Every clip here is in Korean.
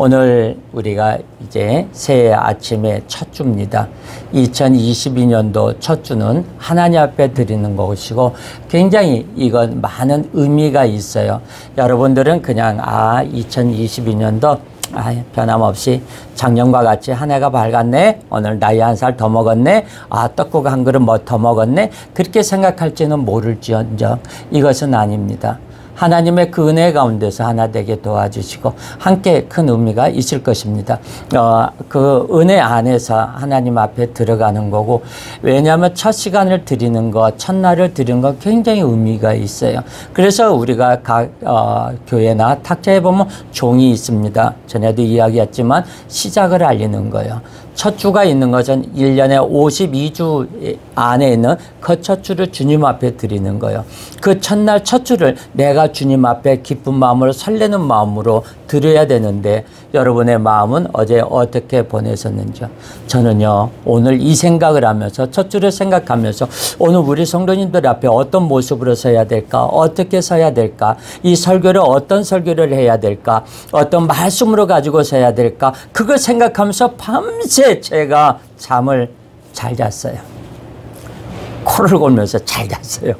오늘 우리가 이제 새해 아침의 첫 주입니다. 2022년도 첫 주는 하나님 앞에 드리는 것이고 굉장히 이건 많은 의미가 있어요. 여러분들은 그냥 2022년도 변함없이 작년과 같이 한 해가 밝았네, 오늘 나이 한 살 더 먹었네, 떡국 한 그릇 뭐 더 먹었네, 그렇게 생각할지는 모를지언정 이것은 아닙니다. 하나님의 그 은혜 가운데서 하나 되게 도와주시고 함께 큰 의미가 있을 것입니다. 그 은혜 안에서 하나님 앞에 들어가는 거고, 왜냐하면 첫 시간을 드리는 것, 첫날을 드리는 것 굉장히 의미가 있어요. 그래서 우리가 각 교회나 탁자에 보면 종이 있습니다. 전에도 이야기했지만 시작을 알리는 거예요. 첫 주가 있는 것은 1년에 52주 안에 있는 그 첫 주를 주님 앞에 드리는 거예요. 그 첫날 첫 주를 내가 주님 앞에 기쁜 마음으로 설레는 마음으로 드려야 되는데, 여러분의 마음은 어제 어떻게 보내셨는지요? 저는요, 오늘 이 생각을 하면서 첫 주를 생각하면서 오늘 우리 성도님들 앞에 어떤 모습으로 서야 될까, 어떻게 서야 될까, 이 설교를 어떤 설교를 해야 될까, 어떤 말씀으로 가지고 서야 될까, 그걸 생각하면서 밤새 제가 잠을 잘 잤어요. 코를 골면서 잘 잤어요.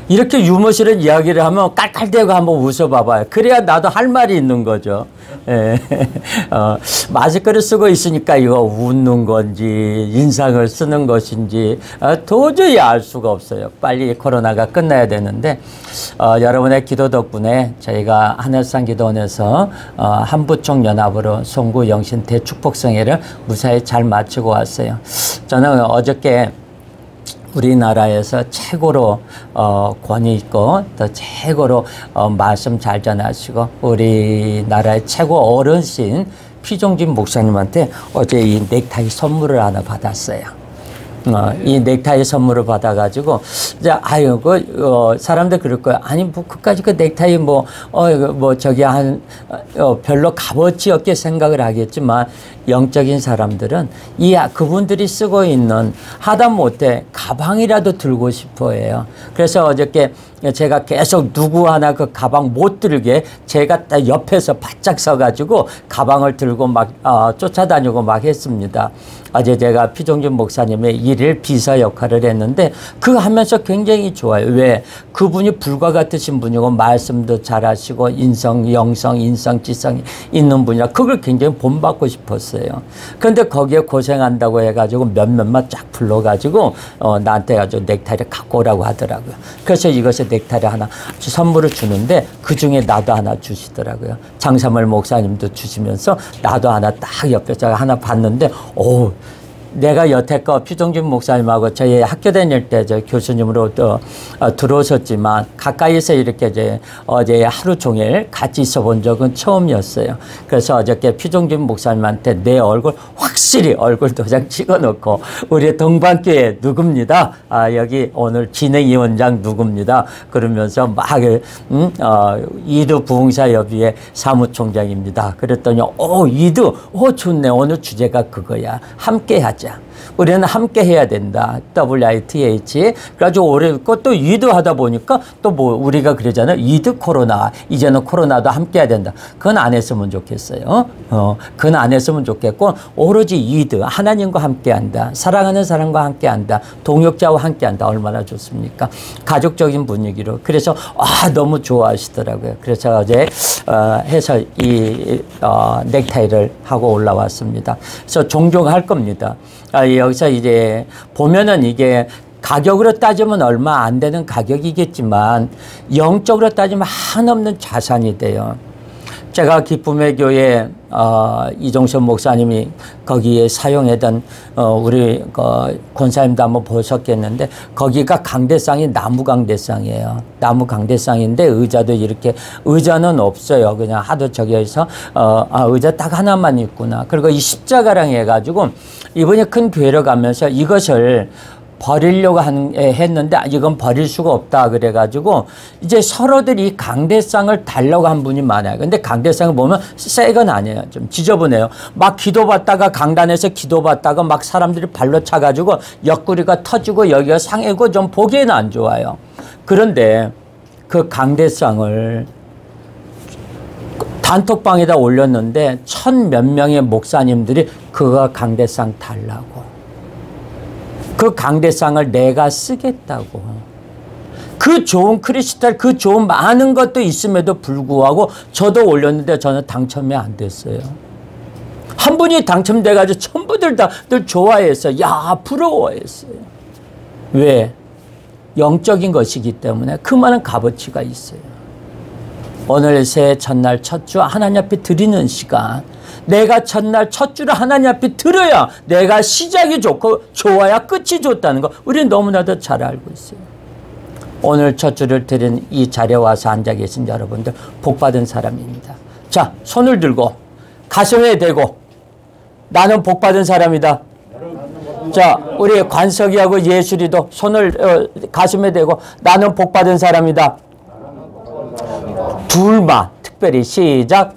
이렇게 유머스러운 이야기를 하면 깔깔대고 한번 웃어봐봐요. 그래야 나도 할 말이 있는 거죠. 마스크를 쓰고 있으니까 이거 웃는 건지 인상을 쓰는 것인지 도저히 알 수가 없어요. 빨리 코로나가 끝나야 되는데, 여러분의 기도 덕분에 저희가 하늘산 기도원에서 한부총 연합으로 송구 영신 대축복성회를 무사히 잘 마치고 왔어요. 저는 어저께 우리나라에서 최고로 권위 있고 또 최고로 말씀 잘 전하시고 우리나라의 최고 어른신 피종진 목사님한테 어제 이 넥타이 선물을 하나 받았어요. 이 넥타이 선물을 받아가지고, 이제, 사람들 그럴 거야. 아니, 뭐, 그까지 그 넥타이 별로 값어치 없게 생각을 하겠지만, 영적인 사람들은 그분들이 쓰고 있는 하다못해 가방이라도 들고 싶어 해요. 그래서 어저께 제가 계속 누구 하나 그 가방 못 들게 제가 딱 옆에서 바짝 서가지고 가방을 들고 막 쫓아다니고 막 했습니다. 어제 제가 피종준 목사님의 일일 비서 역할을 했는데 그거 하면서 굉장히 좋아요. 왜? 그분이 불과 같으신 분이고 말씀도 잘하시고 영성, 인성지성이 있는 분이라 그걸 굉장히 본받고 싶었어요. 그런데 거기에 고생한다고 해가지고 몇몇만 쫙 불러가지고 나한테 가지고 넥타이를 갖고 오라고 하더라고요. 그래서 이것에 넥타이를 하나 선물을 주는데 그중에 나도 하나 주시더라고요. 장사물 목사님도 주시면서 나도 하나 딱 옆에서 하나 봤는데 내가 여태껏 피종준 목사님하고 저희 학교 다닐 때 저 교수님으로 또 들어오셨지만 가까이서 이렇게 이제 어제 하루 종일 같이 있어 본 적은 처음이었어요. 그래서 어저께 피종준 목사님한테 내 확실히 얼굴 도장 찍어 놓고 우리 동반교회 누굽니다. 여기 오늘 진행위원장 누굽니다. 그러면서 막 이두 부흥사협의회 사무총장입니다. 그랬더니 이두 좋네. 오늘 주제가 그거야. 함께 하자. 우리는 함께 해야 된다. WITH. 그래가지고 올해 또 이드 하다 보니까 또 우리가 그러잖아요. 이드 코로나. 이제는 코로나도 함께 해야 된다. 그건 안 했으면 좋겠어요. 그건 안 했으면 좋겠고, 오로지 이드. 하나님과 함께 한다. 사랑하는 사람과 함께 한다. 동역자와 함께 한다. 얼마나 좋습니까? 가족적인 분위기로. 그래서, 너무 좋아하시더라고요. 그래서 어제, 해서 넥타이를 하고 올라왔습니다. 그래서 종종 할 겁니다. 여기서 이제 보면은 이게 가격으로 따지면 얼마 안 되는 가격이겠지만 영적으로 따지면 한없는 자산이 돼요. 제가 기쁨의 교회 이종선 목사님이 거기에 사용하던 우리 권사님도 한번 보셨겠는데 거기가 강대상이 나무 강대상이에요. 나무 강대상인데 의자도 이렇게 의자는 없어요. 그냥 하도 저기에서 의자 딱 하나만 있구나. 그리고 이 십자가랑 해가지고 이번에 큰 교회로 가면서 이것을 버리려고 했는데 이건 버릴 수가 없다 그래가지고 이제 서로들 이 강대상을 달라고 한 분이 많아요. 근데 강대상을 보면 새 건 아니에요. 좀 지저분해요. 막 기도받다가 강단에서 기도받다가 막 사람들이 발로 차가지고 옆구리가 터지고 여기가 상하고 좀 보기에는 안 좋아요. 그런데 그 강대상을 단톡방에다 올렸는데 1000몇 명의 목사님들이 그거 강대상 달라고. 그 강대상을 내가 쓰겠다고. 그 좋은 크리스탈, 그 좋은 많은 것도 있음에도 불구하고 저도 올렸는데 저는 당첨이 안 됐어요. 한 분이 당첨돼가지고 전부들 다들 좋아했어요. 야, 부러워했어요. 왜? 영적인 것이기 때문에 그 많은 값어치가 있어요. 오늘 새해 첫날 첫 주 하나님 앞에 드리는 시간, 내가 첫날 첫 주를 하나님 앞에 드려야 내가 시작이 좋고 좋아야 끝이 좋다는 거 우리는 너무나도 잘 알고 있어요. 오늘 첫 주를 드린 이 자리에 와서 앉아 계신 여러분들 복 받은 사람입니다. 자, 손을 들고 가슴에 대고 나는 복 받은 사람이다. 자, 우리 관석이하고 예술이도 손을 가슴에 대고 나는 복 받은 사람이다. 둘만 특별히 시작.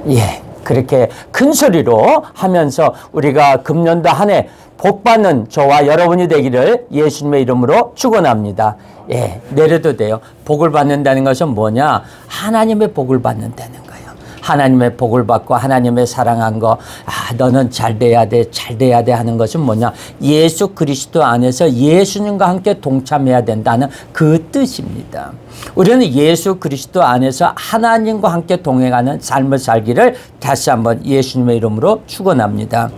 예, 그렇게 큰 소리로 하면서 우리가 금년도 한 해 복 받는 저와 여러분이 되기를 예수님의 이름으로 축원합니다. 예, 내려도 돼요. 복을 받는다는 것은 뭐냐? 하나님의 복을 받는다는 거예요. 하나님의 복을 받고 하나님의 사랑한 거, 아, 너는 잘 돼야 돼, 잘 돼야 돼 하는 것은 뭐냐? 예수 그리스도 안에서 예수님과 함께 동참해야 된다는 그 뜻입니다. 우리는 예수 그리스도 안에서 하나님과 함께 동행하는 삶을 살기를 다시 한번 예수님의 이름으로 축원합니다.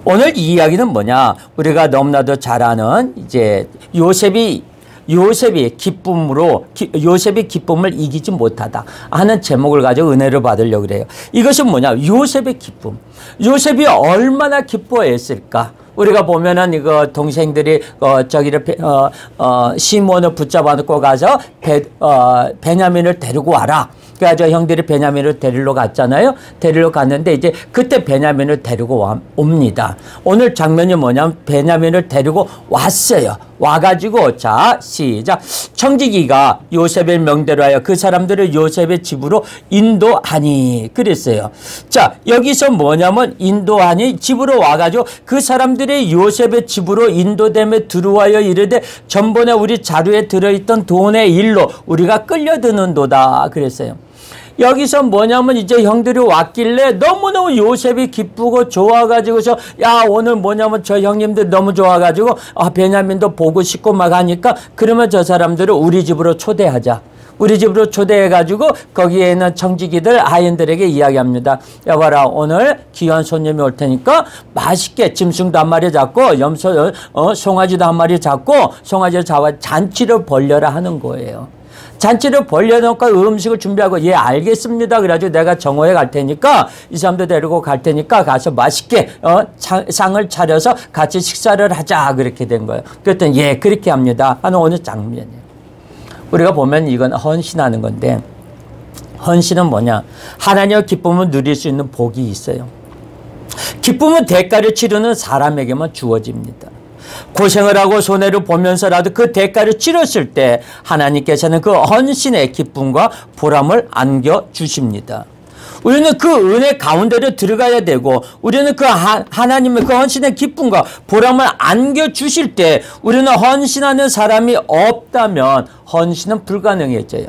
오늘 이 이야기는 뭐냐? 우리가 너무나도 잘 아는 이제 요셉이 요셉이 기쁨을 이기지 못하다 하는 제목을 가지고 은혜를 받으려고 그래요. 이것은 뭐냐? 요셉의 기쁨. 요셉이 얼마나 기뻐했을까? 우리가 보면은 이거 동생들이 저기를 시몬을 붙잡아 놓고 가서 베냐민을 데리고 와라. 그래서 형들이 베냐민을 데리러 갔잖아요. 데리러 갔는데 이제 그때 베냐민을 데리고 옵니다. 오늘 장면이 뭐냐면 베냐민을 데리고 왔어요. 와가지고 자 시작. 청지기가 요셉의 명대로 하여 그 사람들을 요셉의 집으로 인도하니 그랬어요. 자, 여기서 뭐냐면 인도하니 집으로 와가지고 그 사람들이 요셉의 집으로 인도됨에 들어와여 이르되 전번에 우리 자루에 들어있던 돈의 일로 우리가 끌려드는도다 그랬어요. 여기서 뭐냐면 이제 형들이 왔길래 너무너무 요셉이 기쁘고 좋아가지고서 야, 오늘 뭐냐면 저 형님들 너무 좋아가지고 베냐민도 보고 싶고 막 하니까 그러면 저 사람들을 우리 집으로 초대하자. 우리 집으로 초대해가지고 거기에 있는 청지기들 하인들에게 이야기합니다. 여봐라, 오늘 귀한 손님이 올 테니까 맛있게 짐승도 한 마리 잡고 송아지도 한 마리 잡고 송아지를 잡아 잔치를 벌려라 하는 거예요. 잔치를 벌려놓고 음식을 준비하고 예 알겠습니다. 그래가지고 내가 정오에 갈 테니까 이 사람들 데리고 갈 테니까 가서 맛있게 상을 차려서 같이 식사를 하자 그렇게 된 거예요. 그랬더니 예 그렇게 합니다 하는 오늘 장면이에요. 우리가 보면 이건 헌신하는 건데 헌신은 뭐냐? 하나님의 기쁨을 누릴 수 있는 복이 있어요. 기쁨은 대가를 치르는 사람에게만 주어집니다. 고생을 하고 손해를 보면서라도 그 대가를 치렀을 때 하나님께서는 그 헌신의 기쁨과 보람을 안겨주십니다. 우리는 그 은혜 가운데로 들어가야 되고 우리는 그 하나님의 그 헌신의 기쁨과 보람을 안겨주실 때 우리는 헌신하는 사람이 없다면 헌신은 불가능해져요.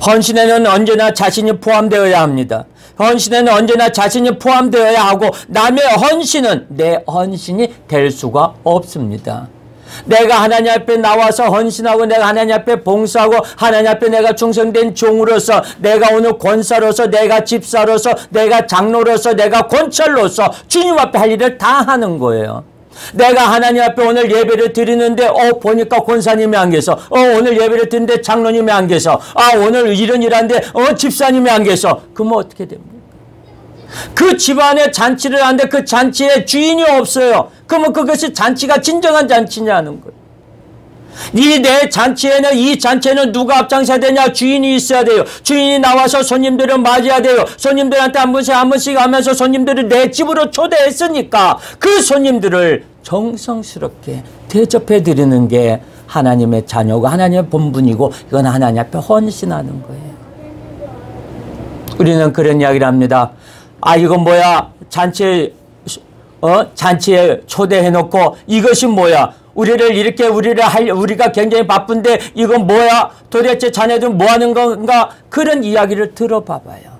헌신에는 언제나 자신이 포함되어야 합니다. 헌신에는 언제나 자신이 포함되어야 하고 남의 헌신은 내 헌신이 될 수가 없습니다. 내가 하나님 앞에 나와서 헌신하고 내가 하나님 앞에 봉사하고 하나님 앞에 내가 충성된 종으로서 내가 오늘 권사로서 내가 집사로서 내가 장로로서 내가 권찰로서 주님 앞에 할 일을 다 하는 거예요. 내가 하나님 앞에 오늘 예배를 드리는데 보니까 권사님이 안 계셔. 오늘 예배를 드리는데 장로님이 안 계셔. 오늘 이런 일하는데 집사님이 안 계셔. 그러면 어떻게 됩니까? 그 집안에 잔치를 하는데 그 잔치에 주인이 없어요. 그러면 그것이 잔치가 진정한 잔치냐는 거예요. 내 잔치에는 이 잔치에는 누가 앞장서야 되냐? 주인이 있어야 돼요. 주인이 나와서 손님들을 맞이해야 돼요. 손님들한테 한 번씩 하면서 손님들을 내 집으로 초대했으니까 그 손님들을 정성스럽게 대접해 드리는 게 하나님의 자녀고 하나님의 본분이고 이건 하나님 앞에 헌신하는 거예요. 우리는 그런 이야기를 합니다. 이건 뭐야? 잔치에 초대해놓고 이것이 뭐야? 우리를 이렇게 우리가 굉장히 바쁜데 이건 뭐야? 도대체 자네들 뭐 하는 건가? 그런 이야기를 들어봐봐요.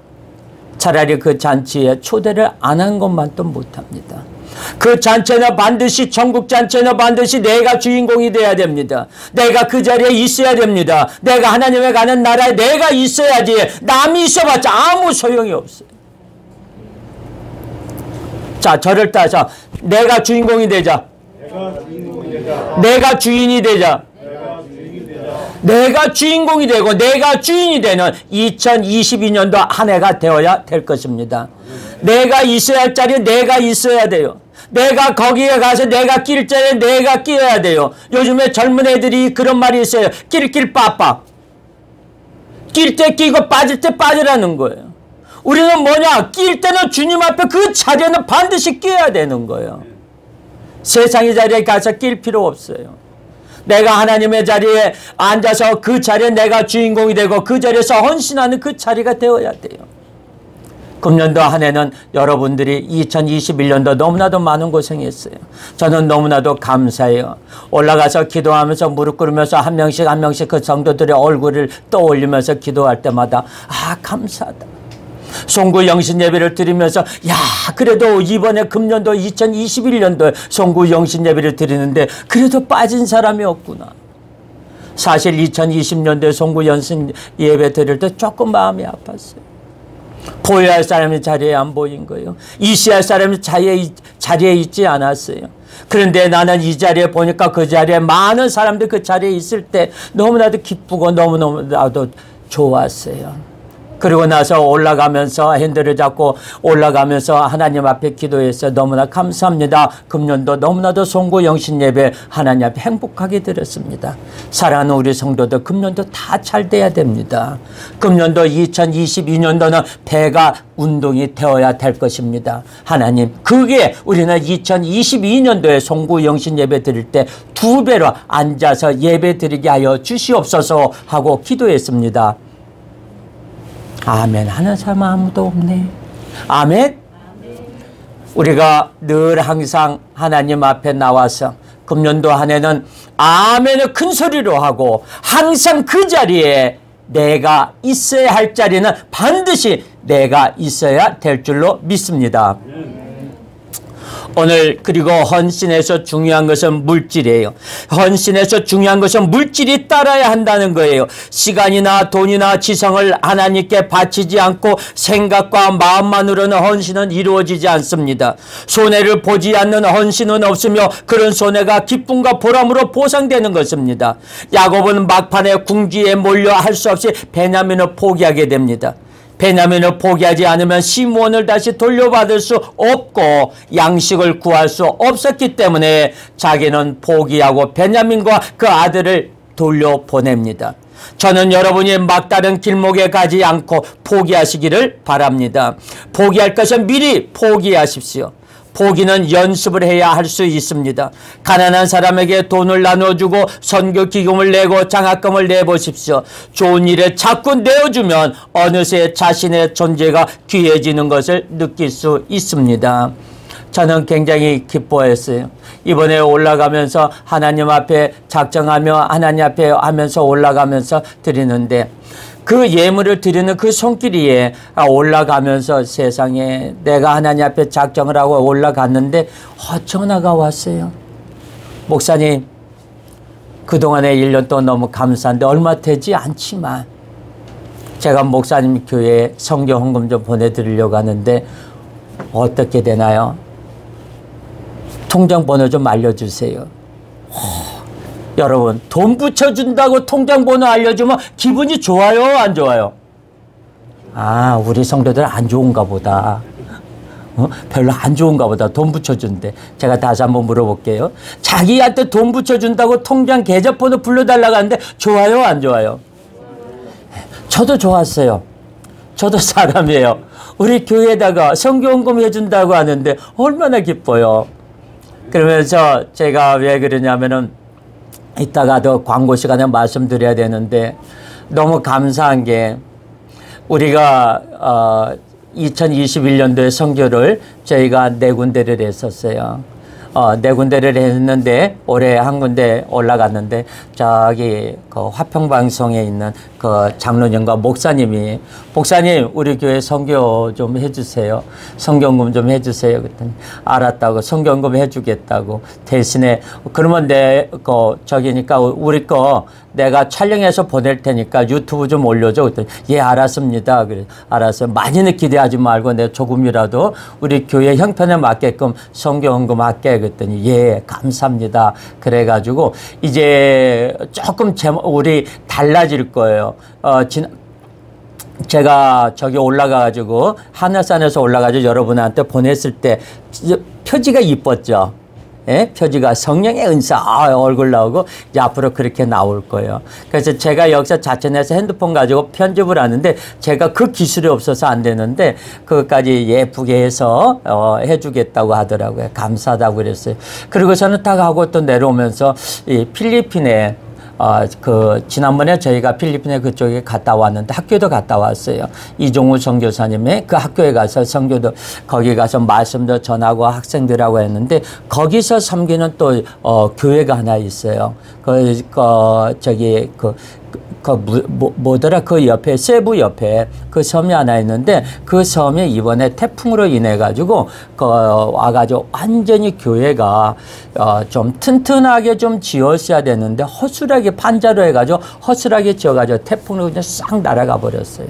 차라리 그 잔치에 초대를 안 한 것만 또 못합니다. 그 잔치는 반드시 전국 잔치는 반드시 내가 주인공이 돼야 됩니다. 내가 그 자리에 있어야 됩니다. 내가 하나님의 가는 나라에 내가 있어야지. 남이 있어봤자 아무 소용이 없어요. 자, 저를 따서 내가 주인공이 되자. 내가 주인이 되자. 내가 주인공이 되고 내가 주인이 되는 2022년도 한 해가 되어야 될 것입니다. 내가 있어야 할 자리에 내가 있어야 돼요. 내가 거기에 가서 내가 낄 자리에 내가 끼어야 돼요. 요즘에 젊은 애들이 그런 말이 있어요. 낄낄 빠빠. 낄 때 끼고 빠질 때 빠지라는 거예요. 우리는 뭐냐? 낄 때는 주님 앞에 그 자리에는 반드시 끼어야 되는 거예요. 세상의 자리에 가서 낄 필요 없어요. 내가 하나님의 자리에 앉아서 그 자리에 내가 주인공이 되고 그 자리에서 헌신하는 그 자리가 되어야 돼요. 금년도 한 해는 여러분들이 2021년도 너무나도 많은 고생했어요. 저는 너무나도 감사해요. 올라가서 기도하면서 무릎 꿇으면서 한 명씩 그 성도들의 얼굴을 떠올리면서 기도할 때마다 아 감사하다. 송구 영신 예배를 드리면서 야 그래도 이번에 금년도 2021년도에 송구 영신 예배를 드리는데 그래도 빠진 사람이 없구나. 사실 2020년도에 송구 영신 예배 드릴 때 조금 마음이 아팠어요. 보여야 할 사람이 자리에 안 보인 거예요. 있어야 할 사람이 자리에 있지 않았어요. 그런데 나는 이 자리에 보니까 그 자리에 많은 사람들이 그 자리에 있을 때 너무나도 기쁘고 너무나도 좋았어요. 그리고 나서 올라가면서 핸들을 잡고 올라가면서 하나님 앞에 기도해서 너무나 감사합니다. 금년도 너무나도 송구 영신 예배 하나님 앞에 행복하게 드렸습니다. 사랑하는 우리 성도들 금년도 다 잘 돼야 됩니다. 금년도 2022년도는 배가 운동이 되어야 될 것입니다. 하나님 그게 우리는 2022년도에 송구 영신 예배 드릴 때 2배로 앉아서 예배 드리게 하여 주시옵소서 하고 기도했습니다. 아멘 하는 사람 아무도 없네. 아멘. 우리가 늘 항상 하나님 앞에 나와서 금년도 한 해는 아멘을 큰 소리로 하고 항상 그 자리에 내가 있어야 할 자리는 반드시 내가 있어야 될 줄로 믿습니다. 오늘 그리고 헌신에서 중요한 것은 물질이에요. 헌신에서 중요한 것은 물질이 따라야 한다는 거예요. 시간이나 돈이나 지성을 하나님께 바치지 않고 생각과 마음만으로는 헌신은 이루어지지 않습니다. 손해를 보지 않는 헌신은 없으며 그런 손해가 기쁨과 보람으로 보상되는 것입니다. 야곱은 막판에 궁지에 몰려 할 수 없이 베냐민을 포기하게 됩니다. 베냐민을 포기하지 않으면 시므온을 다시 돌려받을 수 없고 양식을 구할 수 없었기 때문에 자기는 포기하고 베냐민과 그 아들을 돌려보냅니다. 저는 여러분이 막다른 길목에 가지 않고 포기하시기를 바랍니다. 포기할 것은 미리 포기하십시오. 포기는 연습을 해야 할 수 있습니다. 가난한 사람에게 돈을 나눠주고 선교 기금을 내고 장학금을 내보십시오. 좋은 일에 자꾸 내어주면 어느새 자신의 존재가 귀해지는 것을 느낄 수 있습니다. 저는 굉장히 기뻐했어요. 이번에 올라가면서 하나님 앞에 작정하며 하나님 앞에 하면서 올라가면서 드리는데 그 예물을 드리는 그 손길이에 올라가면서 세상에 내가 하나님 앞에 작정을 하고 올라갔는데 전화가 왔어요. 목사님 그동안에 1년 동안 너무 감사한데 얼마 되지 않지만 제가 목사님 교회에 성경 헌금 좀 보내드리려고 하는데 어떻게 되나요? 통장 번호 좀 알려주세요. 여러분 돈 붙여준다고 통장번호 알려주면 기분이 좋아요 안 좋아요? 아 우리 성도들 안 좋은가 보다. 별로 안 좋은가 보다. 돈 붙여준대. 제가 다시 한번 물어볼게요. 자기한테 돈 붙여준다고 통장 계좌번호 불러달라고 하는데 좋아요 안 좋아요? 저도 좋았어요. 저도 사람이에요. 우리 교회에다가 성경헌금 해준다고 하는데 얼마나 기뻐요. 그러면서 제가 왜 그러냐면은 이따가 더 광고 시간에 말씀드려야 되는데 너무 감사한 게 우리가 2021년도에 선교를 저희가 4군데를 했었어요. 네 군데를 했는데 올해 한 군데 올라갔는데 저기 그 화평방송에 있는 그 장로님과 목사님이 목사님 우리 교회 선교 좀 해주세요. 선교금 좀 해주세요. 그랬더니 알았다고 선교금 해주겠다고 대신에 그러면 내 거 저기니까 우리 거 내가 촬영해서 보낼 테니까 유튜브 좀 올려줘. 그랬더니 예 알았습니다. 그래 알았어요. 많이는 기대하지 말고 내 조금이라도 우리 교회 형편에 맞게끔 선교헌금 할게. 그랬더니 예 감사합니다. 그래가지고 이제 조금 우리 달라질 거예요. 제가 저기 올라가가지고 하늘산에서 올라가지고 여러분한테 보냈을 때 표지가 이뻤죠. 예? 표지가 성령의 은사 얼굴 나오고 이제 앞으로 그렇게 나올 거예요. 그래서 제가 여기서 자천해서 핸드폰 가지고 편집을 하는데 제가 그 기술이 없어서 안 되는데 그것까지 예쁘게 해서 해주겠다고 하더라고요. 감사하다고 그랬어요. 그리고서는 딱 하고 또 내려오면서 이 필리핀에 지난번에 저희가 필리핀에 그쪽에 갔다 왔는데 학교도 갔다 왔어요. 이종우 선교사님의 그 학교에 가서 선교도 거기 가서 말씀도 전하고 학생들하고 했는데 거기서 섬기는 또 교회가 하나 있어요. 뭐더라 그 옆에 세부 옆에 그 섬이 하나 있는데 그 섬이 이번에 태풍으로 인해 가지고 와가지고 완전히 교회가 좀 튼튼하게 좀 지었어야 되는데 허술하게 판자로 해가지고 허술하게 지어가지고 태풍으로 그냥 싹 날아가 버렸어요.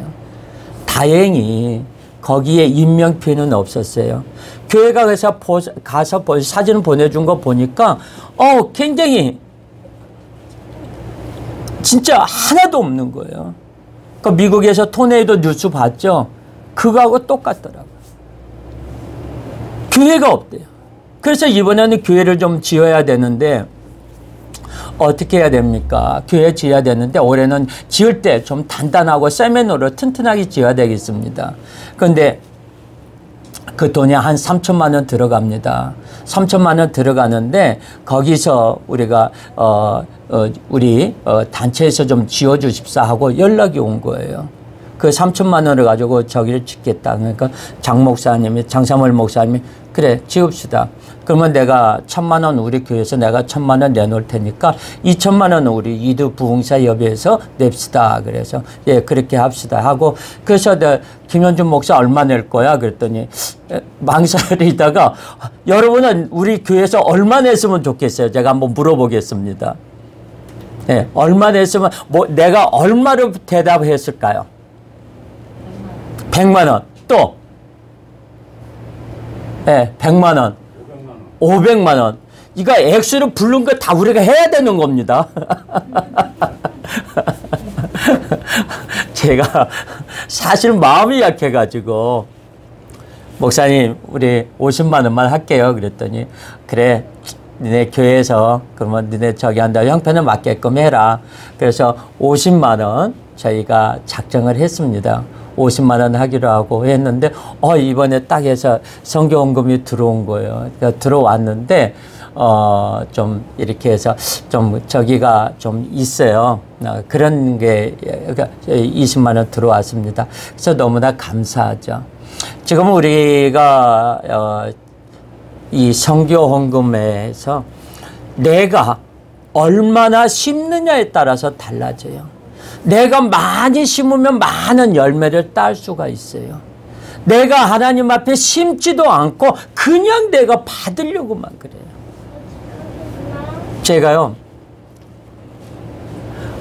다행히 거기에 인명 피해는 없었어요. 교회가 가서 사진 보내준 거 보니까 굉장히 진짜 하나도 없는 거예요. 그 미국에서 토네이도 뉴스 봤죠? 그거하고 똑같더라고요. 교회가 없대요. 그래서 이번에는 교회를 좀 지어야 되는데 어떻게 해야 됩니까? 교회 지어야 되는데 올해는 지을 때 좀 단단하고 세면으로 튼튼하게 지어야 되겠습니다. 그런데 그 돈이 한 3천만 원 들어갑니다. 3천만 원 들어가는데 거기서 우리가 우리 단체에서 좀 지어주십사 하고 연락이 온 거예요. 그 3천만 원을 가지고 저기를 짓겠다. 그러니까 장사물 목사님이 그래 지읍시다. 그러면 내가 1,000만 원 우리 교회에서 내가 1,000만 원 내놓을 테니까 2천만 원 우리 이두 부흥사 협의해서 냅시다. 그래서 예 그렇게 합시다 하고 그래서 김현준 목사 얼마 낼 거야 그랬더니 망설이다가 여러분은 우리 교회에서 얼마 냈으면 좋겠어요. 제가 한번 물어보겠습니다. 예, 얼마 냈으면 내가 얼마로 대답했을까요? 100만 원. 또 예, 100만 원. 500만 원. 이거 액수를 부른 거 다 우리가 해야 되는 겁니다. 제가 사실 마음이 약해가지고 목사님 우리 50만 원만 할게요. 그랬더니 그래 니네 교회에서 그러면 니네 저기 한다 형편에 맞게끔 해라. 그래서 50만 원 저희가 작정을 했습니다. 50만 원 하기로 하고 했는데 이번에 딱 해서 선교헌금이 들어온 거예요. 그러니까 들어왔는데 좀 이렇게 해서 좀 저기가 좀 있어요. 그런 게 그러니까 20만 원 들어왔습니다. 그래서 너무나 감사하죠. 지금 우리가 이 선교헌금에서 내가 얼마나 심느냐에 따라서 달라져요. 내가 많이 심으면 많은 열매를 딸 수가 있어요. 내가 하나님 앞에 심지도 않고 그냥 내가 받으려고만 그래요. 제가요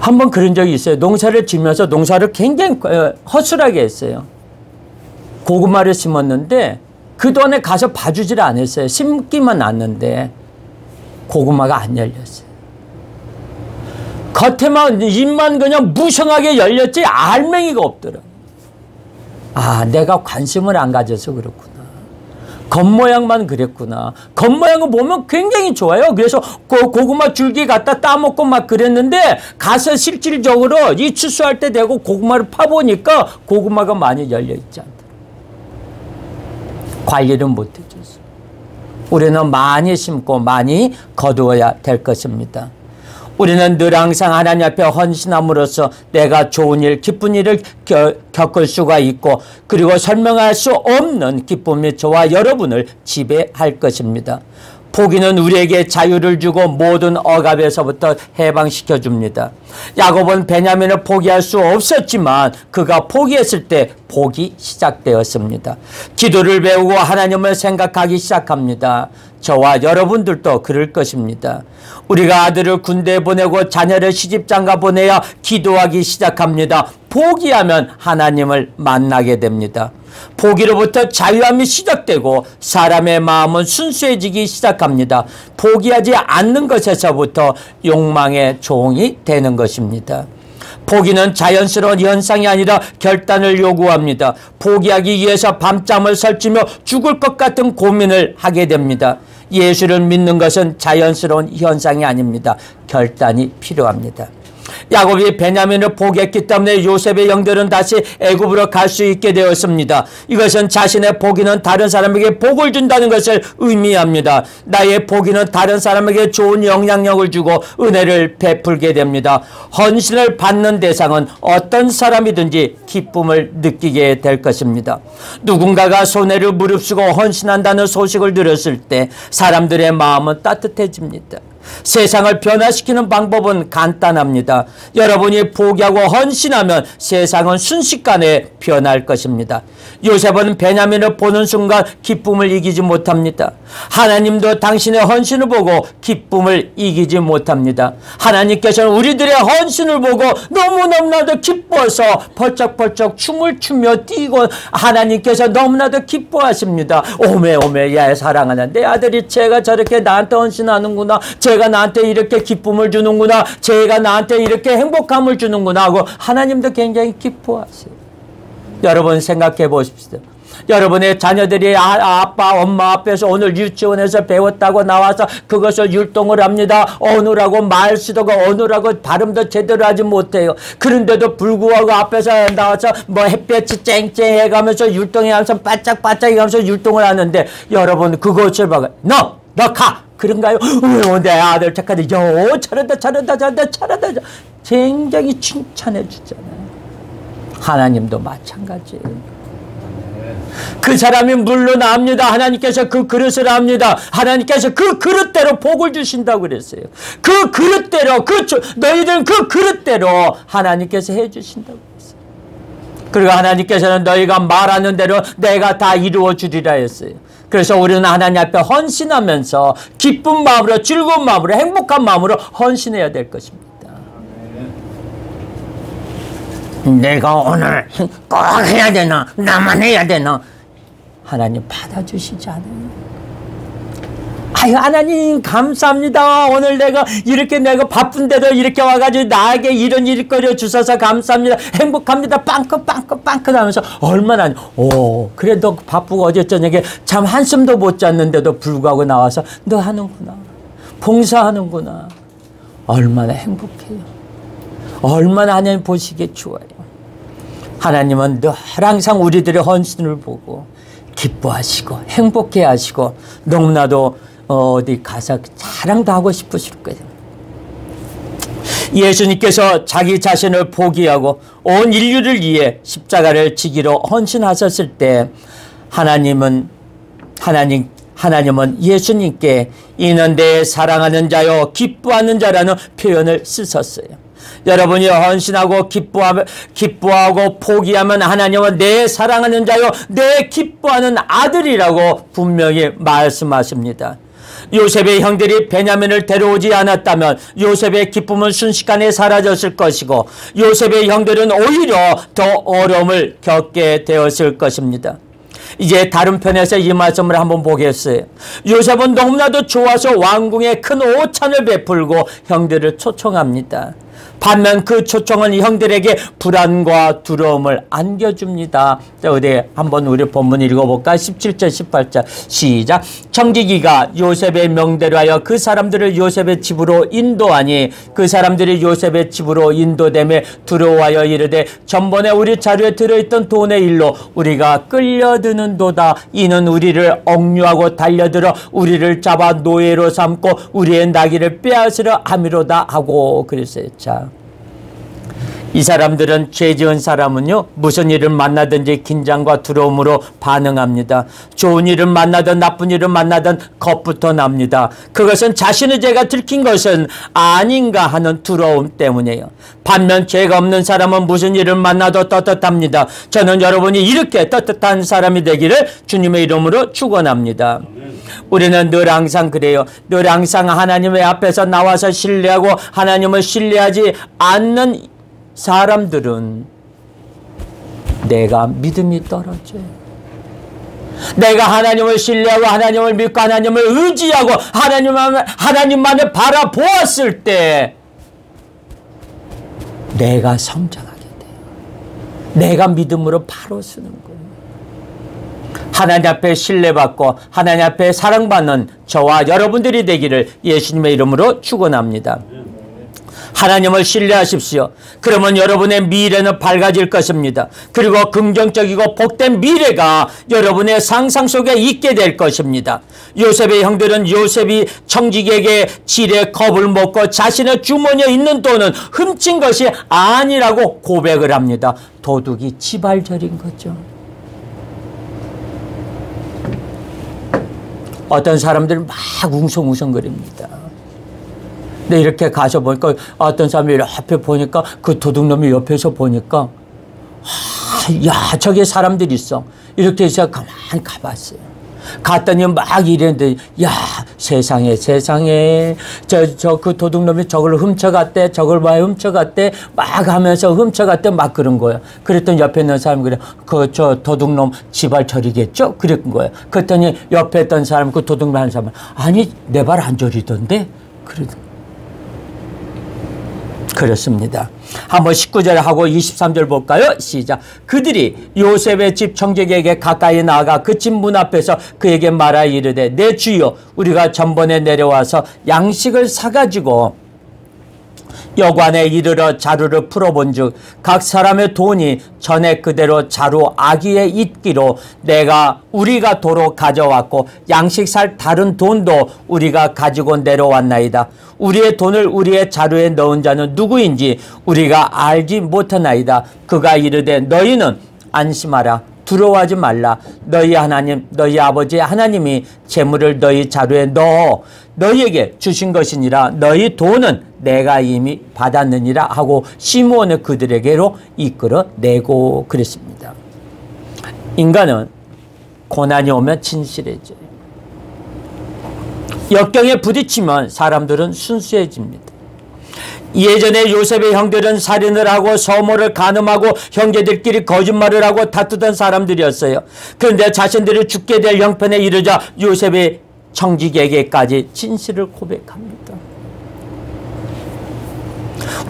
한번 그런 적이 있어요. 농사를 지면서 농사를 굉장히 허술하게 했어요. 고구마를 심었는데 그동안에 가서 봐주질 않았어요. 심기만 났는데 고구마가 안 열렸어요. 겉에만 잎만 그냥 무성하게 열렸지 알맹이가 없더라. 내가 관심을 안 가져서 그렇구나. 겉모양만 그랬구나. 겉모양을 보면 굉장히 좋아요. 그래서 고구마 줄기 갖다 따먹고 막 그랬는데 가서 실질적으로 이 추수할 때 되고 고구마를 파보니까 고구마가 많이 열려있지 않더라. 관리를 못 해줘서. 우리는 많이 심고 많이 거두어야 될 것입니다. 우리는 늘 항상 하나님 앞에 헌신함으로써 내가 좋은 일, 기쁜 일을 겪을 수가 있고 그리고 설명할 수 없는 기쁨이 저와 여러분을 지배할 것입니다. 포기는 우리에게 자유를 주고 모든 억압에서부터 해방시켜 줍니다. 야곱은 베냐민을 포기할 수 없었지만 그가 포기했을 때 복이 시작되었습니다. 기도를 배우고 하나님을 생각하기 시작합니다. 저와 여러분들도 그럴 것입니다. 우리가 아들을 군대에 보내고 자녀를 시집장가 보내야 기도하기 시작합니다. 포기하면 하나님을 만나게 됩니다. 포기로부터 자유함이 시작되고 사람의 마음은 순수해지기 시작합니다. 포기하지 않는 것에서부터 욕망의 종이 되는 것입니다. 포기는 자연스러운 현상이 아니라 결단을 요구합니다. 포기하기 위해서 밤잠을 설치며 죽을 것 같은 고민을 하게 됩니다. 예수를 믿는 것은 자연스러운 현상이 아닙니다. 결단이 필요합니다. 야곱이 베냐민을 포기했기 때문에 요셉의 형들은 다시 애굽으로 갈 수 있게 되었습니다. 이것은 자신의 포기는 다른 사람에게 복을 준다는 것을 의미합니다. 나의 포기는 다른 사람에게 좋은 영향력을 주고 은혜를 베풀게 됩니다. 헌신을 받는 대상은 어떤 사람이든지 기쁨을 느끼게 될 것입니다. 누군가가 손해를 무릅쓰고 헌신한다는 소식을 들었을 때 사람들의 마음은 따뜻해집니다. 세상을 변화시키는 방법은 간단합니다. 여러분이 포기하고 헌신하면 세상은 순식간에 변할 것입니다. 요셉은 베냐민을 보는 순간 기쁨을 이기지 못합니다. 하나님도 당신의 헌신을 보고 기쁨을 이기지 못합니다. 하나님께서는 우리들의 헌신을 보고 너무너무나도 기뻐서 벌쩍벌쩍 춤을 추며 뛰고 하나님께서 너무나도 기뻐하십니다. 오메 오메 야 사랑하는 내 아들이 제가 저렇게 나한테 헌신하는구나. 제가 나한테 이렇게 기쁨을 주는구나. 제가 나한테 이렇게 행복함을 주는구나 하고 하나님도 굉장히 기뻐하세요. 여러분 생각해 보십시오. 여러분의 자녀들이 아빠 엄마 앞에서 오늘 유치원에서 배웠다고 나와서 그것을 율동을 합니다. 어느라고 말수도가 어느라고 발음도 제대로 하지 못해요. 그런데도 불구하고 앞에서 나와서 뭐 햇볕이 쨍쨍해 가면서 율동해 가면서 바짝바짝 하면서 율동을 하는데 여러분 그것을 봐. 너 가! 그런가요? 내 아들 착하대. 잘한다. 굉장히 칭찬해 주잖아요. 하나님도 마찬가지예요. 그 사람이 물러납니다. 하나님께서 그 그릇을 합니다. 하나님께서 그 그릇대로 복을 주신다고 그랬어요. 그 그릇대로 너희들은 그 그릇대로 하나님께서 해주신다고 그랬어요. 그리고 하나님께서는 너희가 말하는 대로 내가 다 이루어 주리라 했어요. 그래서 우리는 하나님 앞에 헌신하면서 기쁜 마음으로 즐거운 마음으로 행복한 마음으로 헌신해야 될 것입니다. 내가 오늘 꼭 해야 되나? 나만 해야 되나? 하나님 받아주시지 않아요. 아유 하나님 감사합니다. 오늘 내가 바쁜데도 이렇게 와가지고 나에게 이런 일거리 주셔서 감사합니다. 행복합니다. 빵긋 하면서 얼마나 그래도 바쁘고 어제 저녁에 잠 한숨도 못 잤는데도 불구하고 나와서 너 하는구나. 봉사하는구나. 얼마나 행복해요. 얼마나 하나님 보시기에 좋아요. 하나님은 늘 항상 우리들의 헌신을 보고 기뻐하시고 행복해 하시고 너무나도 어디 가서 자랑도 하고 싶으실 거예요. 예수님께서 자기 자신을 포기하고 온 인류를 위해 십자가를 지기로 헌신하셨을 때 하나님은 예수님께 이는 내 사랑하는 자요 기뻐하는 자라는 표현을 쓰셨어요. 여러분이 헌신하고 기뻐하고 포기하면 하나님은 내 사랑하는 자요 내 기뻐하는 아들이라고 분명히 말씀하십니다. 요셉의 형들이 베냐민을 데려오지 않았다면 요셉의 기쁨은 순식간에 사라졌을 것이고 요셉의 형들은 오히려 더 어려움을 겪게 되었을 것입니다. 이제 다른 편에서 이 말씀을 한번 보겠어요. 요셉은 너무나도 좋아서 왕궁에 큰 오찬을 베풀고 형들을 초청합니다. 반면 그 초청은 형들에게 불안과 두려움을 안겨줍니다. 어디 한번 우리 본문 읽어볼까? 17절 18절 시작. 청지기가 요셉의 명대로 하여 그 사람들을 요셉의 집으로 인도하니 그 사람들이 요셉의 집으로 인도되며 두려워하여 이르되 전번에 우리 자루에 들어있던 돈의 일로 우리가 끌려드는도다. 이는 우리를 억류하고 달려들어 우리를 잡아 노예로 삼고 우리의 나귀를 빼앗으려 함이로다 하고 그랬어요. 자, 이 사람들은 죄 지은 사람은요, 무슨 일을 만나든지 긴장과 두려움으로 반응합니다. 좋은 일을 만나든 나쁜 일을 만나든 겁부터 납니다. 그것은 자신의 죄가 들킨 것은 아닌가 하는 두려움 때문이에요. 반면 죄가 없는 사람은 무슨 일을 만나도 떳떳합니다. 저는 여러분이 이렇게 떳떳한 사람이 되기를 주님의 이름으로 축원합니다. 우리는 늘 항상 그래요. 늘 항상 하나님의 앞에서 나와서 신뢰하고 하나님을 신뢰하지 않는 사람들은 내가 믿음이 떨어져요. 내가 하나님을 신뢰하고 하나님을 믿고 하나님을 의지하고 하나님만을 바라보았을 때 내가 성장하게 돼요. 내가 믿음으로 바로 서는 거예요. 하나님 앞에 신뢰받고 하나님 앞에 사랑받는 저와 여러분들이 되기를 예수님의 이름으로 축원합니다. 하나님을 신뢰하십시오. 그러면 여러분의 미래는 밝아질 것입니다. 그리고 긍정적이고 복된 미래가 여러분의 상상 속에 있게 될 것입니다. 요셉의 형들은 요셉이 청지기에게 지레 겁을 먹고 자신의 주머니에 있는 돈은 훔친 것이 아니라고 고백을 합니다. 도둑이 지발절인 거죠. 어떤 사람들은 막 웅성웅성거립니다. 근데 이렇게 가서 보니까 어떤 사람이 옆에 보니까 그 도둑놈이 옆에서 보니까 야 저게 사람들이 있어. 이렇게 해서 가만히 가봤어요. 갔더니 막 이랬는데 야 세상에 저 그 도둑놈이 저걸 훔쳐갔대 저걸 왜 훔쳐갔대 막 하면서 훔쳐갔대 막 그런 거예요. 그랬더니 옆에 있는 사람이 그래 저 도둑놈 지발 저리겠죠? 그랬던 거예요. 그랬더니 옆에 있던 사람 그 도둑놈 하는 사람은 아니 내 발 안 저리던데? 그렇습니다. 한번 19절 하고 23절 볼까요? 시작. 그들이 요셉의 집 청지기에게 가까이 나아가 그 집 문 앞에서 그에게 말하 이르되 내 주여 우리가 전번에 내려와서 양식을 사가지고 여관에 이르러 자루를 풀어본즉 각 사람의 돈이 전에 그대로 자루 아기에 있기로 우리가 도로 가져왔고 양식 살 다른 돈도 우리가 가지고 내려왔나이다. 우리의 돈을 우리의 자루에 넣은 자는 누구인지 우리가 알지 못하나이다. 그가 이르되 너희는 안심하라. 두려워하지 말라. 너희 하나님 너희 아버지 하나님이 재물을 너희 자루에 넣어 너희에게 주신 것이니라. 너희 돈은 내가 이미 받았느니라 하고 시므온을 그들에게로 이끌어내고 그랬습니다. 인간은 고난이 오면 진실해져요. 역경에 부딪히면 사람들은 순수해집니다. 예전에 요셉의 형들은 살인을 하고 소모를 간음하고 형제들끼리 거짓말을 하고 다투던 사람들이었어요. 그런데 자신들이 죽게 될 형편에 이르자 요셉의 청지기에게까지 진실을 고백합니다.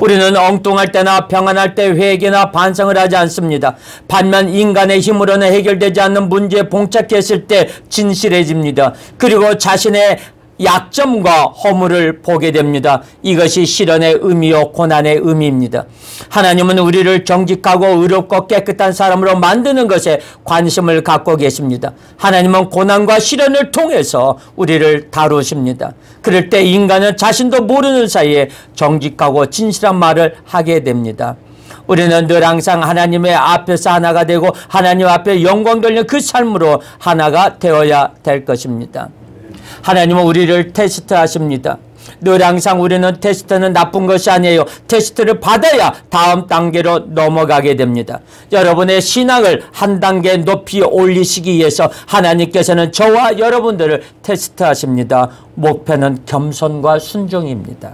우리는 엉뚱할 때나 평안할 때 회개나 반성을 하지 않습니다. 반면 인간의 힘으로는 해결되지 않는 문제에 봉착했을 때 진실해집니다. 그리고 자신의 약점과 허물을 보게 됩니다. 이것이 시련의 의미요 고난의 의미입니다. 하나님은 우리를 정직하고 의롭고 깨끗한 사람으로 만드는 것에 관심을 갖고 계십니다. 하나님은 고난과 시련을 통해서 우리를 다루십니다. 그럴 때 인간은 자신도 모르는 사이에 정직하고 진실한 말을 하게 됩니다. 우리는 늘 항상 하나님의 앞에서 하나가 되고 하나님 앞에 영광 돌리는 그 삶으로 하나가 되어야 될 것입니다. 하나님은 우리를 테스트하십니다. 늘 항상 우리는 테스트는 나쁜 것이 아니에요. 테스트를 받아야 다음 단계로 넘어가게 됩니다. 여러분의 신앙을 한 단계 높이 올리시기 위해서 하나님께서는 저와 여러분들을 테스트하십니다. 목표는 겸손과 순종입니다.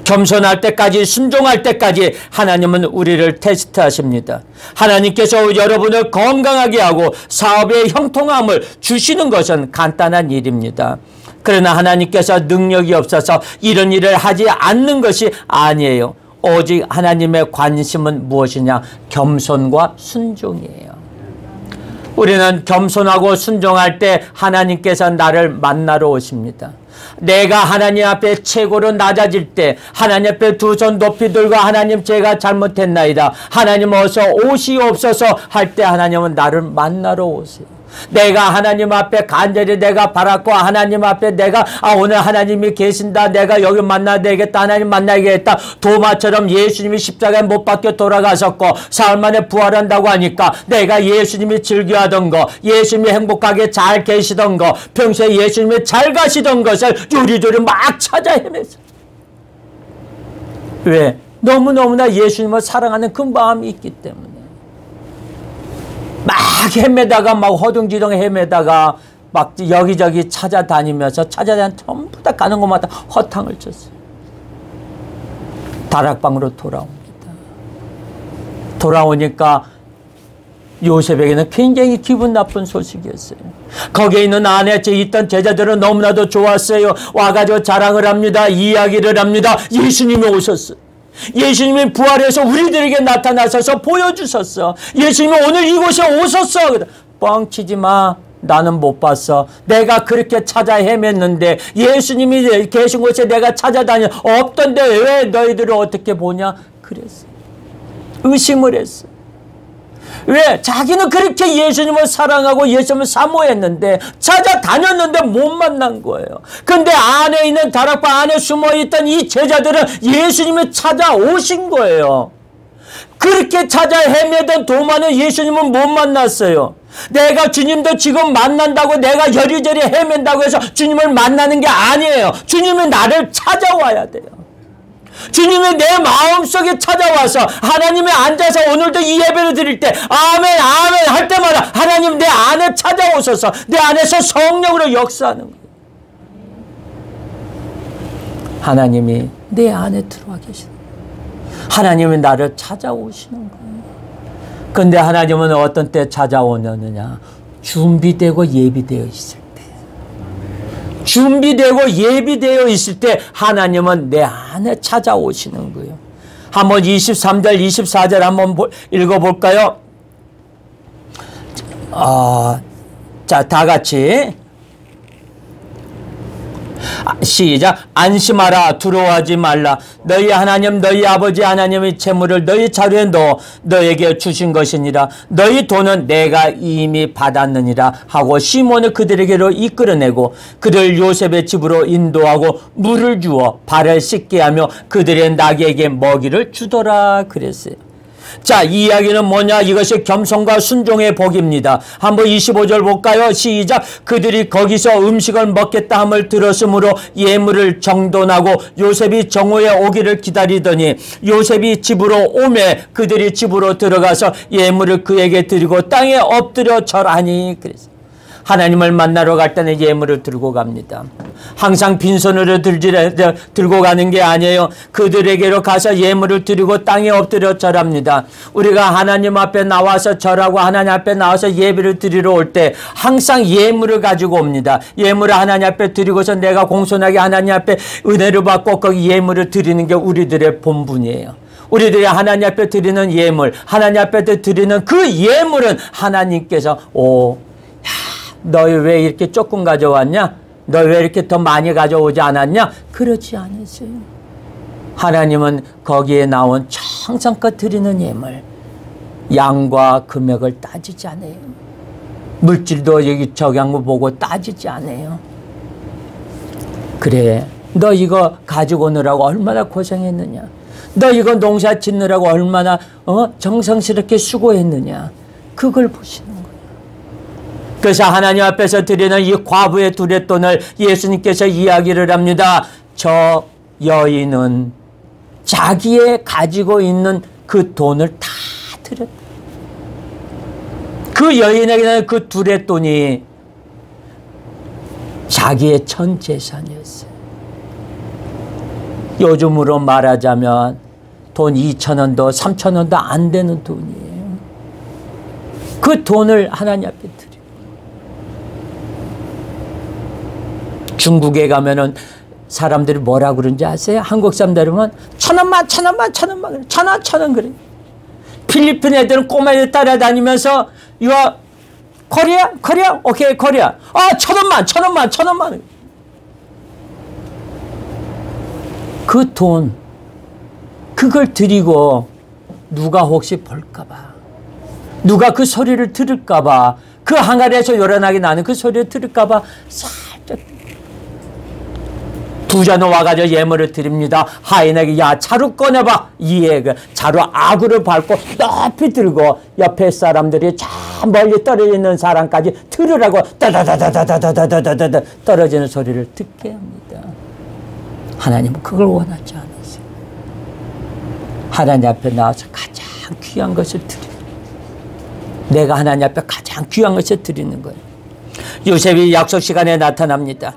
겸손할 때까지 순종할 때까지 하나님은 우리를 테스트하십니다. 하나님께서 여러분을 건강하게 하고 사업의 형통함을 주시는 것은 간단한 일입니다. 그러나 하나님께서 능력이 없어서 이런 일을 하지 않는 것이 아니에요. 오직 하나님의 관심은 무엇이냐? 겸손과 순종이에요. 우리는 겸손하고 순종할 때 하나님께서 나를 만나러 오십니다. 내가 하나님 앞에 최고로 낮아질 때 하나님 앞에 두 손 높이 들고 하나님 제가 잘못했나이다. 하나님 어서 오시옵소서 할 때 하나님은 나를 만나러 오세요. 내가 하나님 앞에 간절히 내가 바랐고 하나님 앞에 내가 오늘 하나님이 계신다. 내가 여기 만나야 되겠다. 하나님 만나야겠다. 도마처럼 예수님이 십자가에 못 박혀 돌아가셨고 사흘 만에 부활한다고 하니까 내가 예수님이 즐겨하던 거, 예수님이 행복하게 잘 계시던 거, 평소에 예수님이 잘 가시던 것을 요리조리 막 찾아 헤매서. 왜? 너무너무나 예수님을 사랑하는 그 마음이 있기 때문에. 막 헤매다가 막 허둥지둥 헤매다가 막 여기저기 찾아다니면서 전부 다 가는 곳마다 허탕을 쳤어요. 다락방으로 돌아옵니다. 돌아오니까 요셉에게는 굉장히 기분 나쁜 소식이었어요. 거기에 있는 안에 있던 제자들은 너무나도 좋았어요. 와가지고 자랑을 합니다. 이야기를 합니다. 예수님이 오셨어요. 예수님이 부활해서 우리들에게 나타나셔서 보여주셨어. 예수님이 오늘 이곳에 오셨어. 뻥치지 마. 나는 못 봤어. 내가 그렇게 찾아 헤맸는데 예수님이 계신 곳에 내가 찾아다녀 없던데 왜 너희들을 어떻게 보냐? 그랬어. 의심을 했어. 왜? 자기는 그렇게 예수님을 사랑하고 예수님을 사모했는데 찾아다녔는데 못 만난 거예요. 근데 안에 있는 다락방 안에 숨어있던 이 제자들은 예수님이 찾아오신 거예요. 그렇게 찾아 헤매던 도마는 예수님은 못 만났어요. 내가 주님도 지금 만난다고 내가 여리저리 헤맨다고 해서 주님을 만나는 게 아니에요. 주님이 나를 찾아와야 돼요. 주님이 내 마음속에 찾아와서 하나님이 앉아서 오늘도 이 예배를 드릴 때 아멘 아멘 할 때마다 하나님 내 안에 찾아오셔서 내 안에서 성령으로 역사하는 거예요. 하나님이 내 안에 들어와 계시는 거예요. 하나님이 나를 찾아오시는 거예요. 근데 하나님은 어떤 때 찾아오느냐? 준비되고 예비되어 있을 때. 준비되고 예비되어 있을 때 하나님은 내 안에 찾아오시는 거예요. 한번 23절 24절 한번 읽어볼까요? 자, 다 같이 시작. 안심하라. 두려워하지 말라. 너희 하나님 너희 아버지 하나님의 재물을 너희 자루에 넣어 너에게 주신 것이니라. 너희 돈은 내가 이미 받았느니라 하고 시몬을 그들에게로 이끌어내고 그들 요셉의 집으로 인도하고 물을 주어 발을 씻게 하며 그들의 나귀에게 먹이를 주더라 그랬어요. 자, 이 이야기는 뭐냐? 이것이 겸손과 순종의 복입니다. 한번 25절 볼까요? 시작. 그들이 거기서 음식을 먹겠다 함을 들었으므로 예물을 정돈하고 요셉이 정오에 오기를 기다리더니 요셉이 집으로 오매 그들이 집으로 들어가서 예물을 그에게 드리고 땅에 엎드려 절하니 그랬어요. 하나님을 만나러 갈 때는 예물을 들고 갑니다. 항상 빈손으로 들고 가는 게 아니에요. 그들에게로 가서 예물을 드리고 땅에 엎드려 절합니다. 우리가 하나님 앞에 나와서 절하고 하나님 앞에 나와서 예배를 드리러 올 때 항상 예물을 가지고 옵니다. 예물을 하나님 앞에 드리고서 내가 공손하게 하나님 앞에 은혜를 받고 거기 예물을 드리는 게 우리들의 본분이에요. 우리들이 하나님 앞에 드리는 예물, 하나님 앞에 드리는 그 예물은 하나님께서 너희 왜 이렇게 조금 가져왔냐? 너희 왜 이렇게 더 많이 가져오지 않았냐? 그러지 않으세요. 하나님은 거기에 나온 정성껏 드리는 예물, 양과 금액을 따지지 않아요. 물질도 여기 적양을 보고 따지지 않아요. 그래, 너 이거 가지고 오느라고 얼마나 고생했느냐? 너 이거 농사 짓느라고 얼마나 정성스럽게 수고했느냐? 그걸 보시는 거예요. 그래서 하나님 앞에서 드리는 이 과부의 두레돈을 예수님께서 이야기를 합니다. 저 여인은 자기의 가지고 있는 그 돈을 다 드렸다. 그 여인에게는 그 두레돈이 자기의 전 재산이었어요. 요즘으로 말하자면 돈 2,000원도 3,000원도 안 되는 돈이에요. 그 돈을 하나님 앞에 드려요. 중국에 가면은 사람들이 뭐라 그러는지 아세요? 한국 사람들은 1,000원만 1,000원만 1,000원만 1,000원 1,000원 그래. 필리핀 애들은 꼬마 애들 따라다니면서 You are Korea? Korea? 오케이 Korea. 1,000원만 1,000원만 1,000원만. 그 돈 그걸 드리고 누가 혹시 볼까 봐, 누가 그 소리를 들을까 봐 그 항아리에서 요란하게 나는 그 소리를 들을까봐 살짝 부자는 와가지고 예물을 드립니다. 하인에게 야 자루 꺼내봐. 이에 그 자루 아구를 밟고 높이 들고 옆에 사람들이 저 멀리 떨어져 있는 사람까지 들으라고 따다다다다다다다다다 떨어지는 소리를 듣게 합니다. 하나님은 그걸 원하지 않으세요. 하나님 앞에 나와서 가장 귀한 것을 드리는, 내가 하나님 앞에 가장 귀한 것을 드리는 거예요. 요셉이 약속 시간에 나타납니다.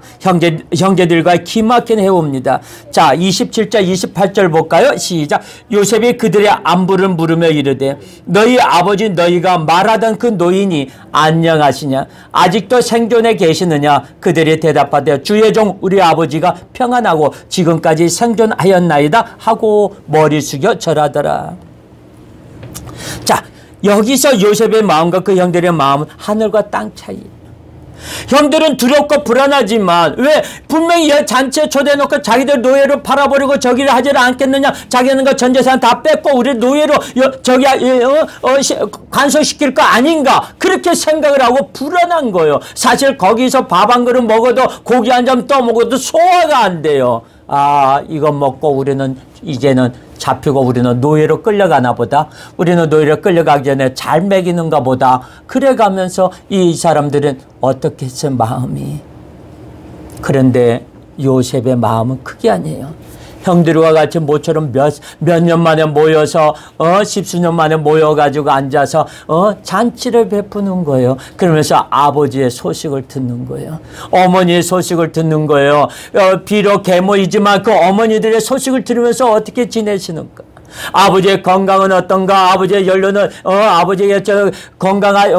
형제들과 기막힌 해옵니다. 자, 27절 28절 볼까요? 시작. 요셉이 그들의 안부를 물으며 이르되 너희 아버지 너희가 말하던 그 노인이 안녕하시냐? 아직도 생존해 계시느냐? 그들이 대답하되 주의 종 우리 아버지가 평안하고 지금까지 생존하였나이다 하고 머리 숙여 절하더라. 자, 여기서 요셉의 마음과 그 형들의 마음은 하늘과 땅 차이. 형들은 두렵고 불안하지만 왜 분명히 잔치에 초대해놓고 자기들 노예로 팔아버리고 저기를 하지를 않겠느냐. 자기는 그 전재산 다 뺏고 우리 노예로 저기 간소시킬 거 아닌가. 그렇게 생각을 하고 불안한 거예요. 사실 거기서 밥 한 그릇 먹어도 고기 한 점 떠먹어도 소화가 안 돼요. 아, 이거 먹고 우리는 이제는 잡히고 우리는 노예로 끌려가나 보다. 우리는 노예로 끌려가기 전에 잘 먹이는가 보다. 그래가면서 이 사람들은 어떻게 했어 마음이. 그런데 요셉의 마음은 그게 아니에요. 형들과 같이 모처럼 몇 년 만에 모여서 10수년 만에 모여가지고 앉아서 잔치를 베푸는 거예요. 그러면서 아버지의 소식을 듣는 거예요. 어머니의 소식을 듣는 거예요. 비록 계모이지만 그 어머니들의 소식을 들으면서 어떻게 지내시는가. 아버지의 건강은 어떤가? 아버지의 연료는 아버지의 건강한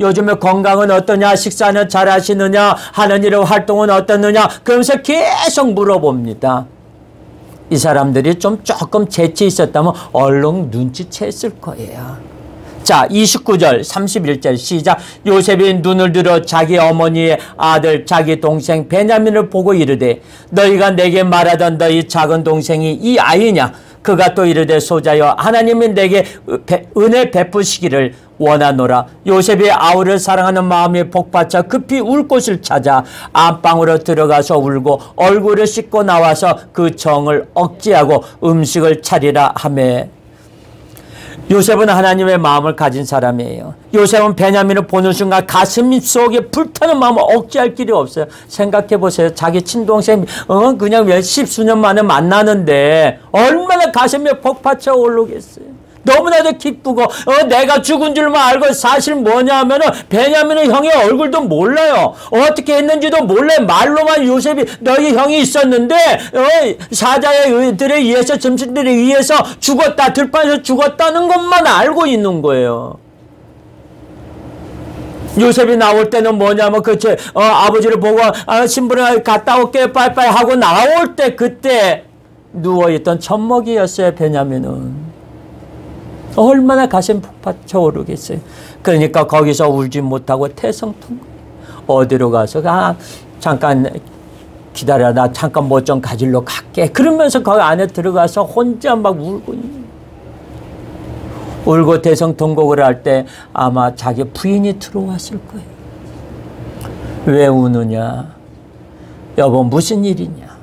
요즘에 건강은 어떠냐? 식사는 잘 하시느냐? 하는 일의 활동은 어떻느냐? 그러면서 계속 물어봅니다. 이 사람들이 조금 재치 있었다면 얼른 눈치챘을 거예요. 자, 29절 31절 시작. 요셉이 눈을 들어 자기 어머니의 아들 자기 동생 베냐민을 보고 이르되 너희가 내게 말하던 너희 작은 동생이 이 아이냐? 그가 또 이르되 소자여 하나님이 내게 은혜 베푸시기를 원하노라. 요셉이 아우를 사랑하는 마음이 복받쳐 급히 울 곳을 찾아 안방으로 들어가서 울고 얼굴을 씻고 나와서 그 정을 억제하고 음식을 차리라 하매. 요셉은 하나님의 마음을 가진 사람이에요. 요셉은 베냐민을 보는 순간 가슴 속에 불타는 마음을 억제할 길이 없어요. 생각해 보세요. 자기 친동생 그냥 몇 십수년 만에 만나는데 얼마나 가슴에 복받쳐 오르겠어요. 너무나도 기쁘고 내가 죽은 줄만 알고 사실 뭐냐 하면은 베냐민은 형의 얼굴도 몰라요. 어떻게 했는지도 몰라요. 말로만 요셉이 너희 형이 있었는데 사자들에 의해서 점심들에 의해서 죽었다. 들판에서 죽었다는 것만 알고 있는 거예요. 요셉이 나올 때는 뭐냐면 아버지를 보고 신부를 갔다 올게 빠이빠이 하고 나올 때 그때 누워있던 젖먹이였어요. 베냐민은. 얼마나 가슴 폭받쳐 오르겠어요. 그러니까 거기서 울지 못하고 태성통 어디로 가서 잠깐 기다려. 나 잠깐 뭐 좀 가지러 갈게. 그러면서 거기 안에 들어가서 혼자 막 울고 있는. 울고 대성통곡을 할 때 아마 자기 부인이 들어왔을 거예요. 왜 우느냐? 여보 무슨 일이냐?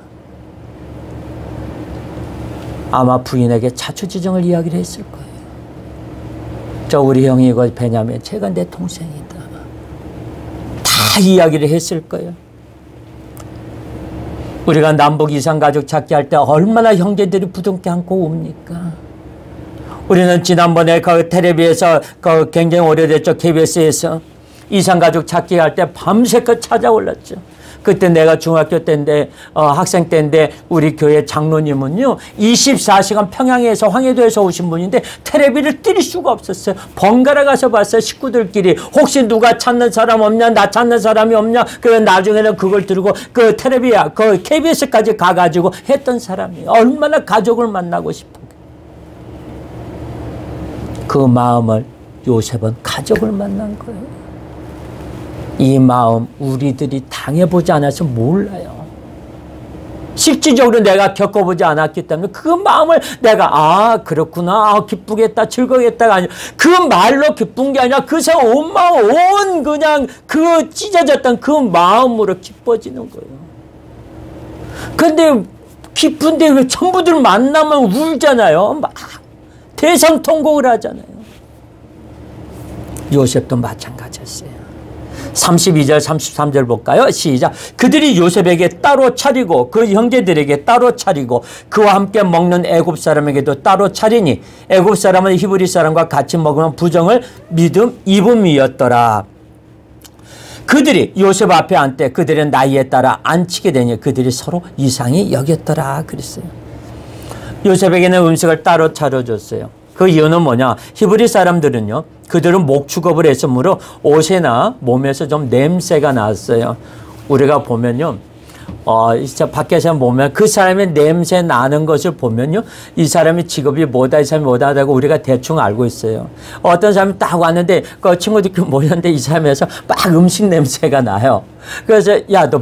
아마 부인에게 자초지종을 이야기를 했을 거예요. 저 우리 형이 이거 베냐민 제가 내 동생이다. 다 이야기를 했을 거예요. 우리가 남북 이산가족 찾기 할 때 얼마나 형제들이 부둥켜 안고 옵니까? 우리는 지난번에 그 텔레비에서 굉장히 오래됐죠. KBS에서 이산가족 찾기 할 때 밤새껏 찾아올랐죠. 그때 내가 중학교 때인데 학생 때인데 우리 교회 장로님은요 24시간 평양에서 황해도에서 오신 분인데 텔레비를 뜰 수가 없었어요. 번갈아 가서 봤어요. 식구들끼리 혹시 누가 찾는 사람 없냐, 나 찾는 사람이 없냐. 그래 나중에는 그걸 들고 그 텔레비야 그 KBS까지 가가지고 했던 사람이에요. 얼마나 가족을 만나고 싶어. 그 마음을 요셉은 가족을 만난 거예요. 이 마음 우리들이 당해보지 않아서 몰라요. 실질적으로 내가 겪어보지 않았기 때문에 그 마음을 내가 그렇구나, 기쁘겠다, 즐거겠다가 아니라 그 말로 기쁜 게 아니라 그 사람 온 마음, 온 그냥 그 찢어졌던 그 마음으로 기뻐지는 거예요. 근데 기쁜데 왜 전부들 만나면 울잖아요. 막 대성통곡을 하잖아요. 요셉도 마찬가지였어요. 32절 33절 볼까요? 시작. 그들이 요셉에게 따로 차리고 그 형제들에게 따로 차리고 그와 함께 먹는 애굽 사람에게도 따로 차리니 애굽 사람은 히브리 사람과 같이 먹으면 부정을 입음이었더라. 그들이 요셉 앞에 앉되 그들의 나이에 따라 앉히게 되니 그들이 서로 이상히 여겼더라 그랬어요. 요셉에게는 음식을 따로 차려줬어요. 그 이유는 뭐냐? 히브리 사람들은요, 그들은 목축업을 했으므로 옷이나 몸에서 좀 냄새가 났어요. 우리가 보면요, 진짜 밖에서 보면 그 사람의 냄새 나는 것을 보면요, 이 사람이 직업이 뭐다, 이 사람이 뭐다 하다고 우리가 대충 알고 있어요. 어떤 사람이 딱 왔는데 그 친구들끼리 모였는데 이 사람에서 막 음식 냄새가 나요. 그래서 야, 너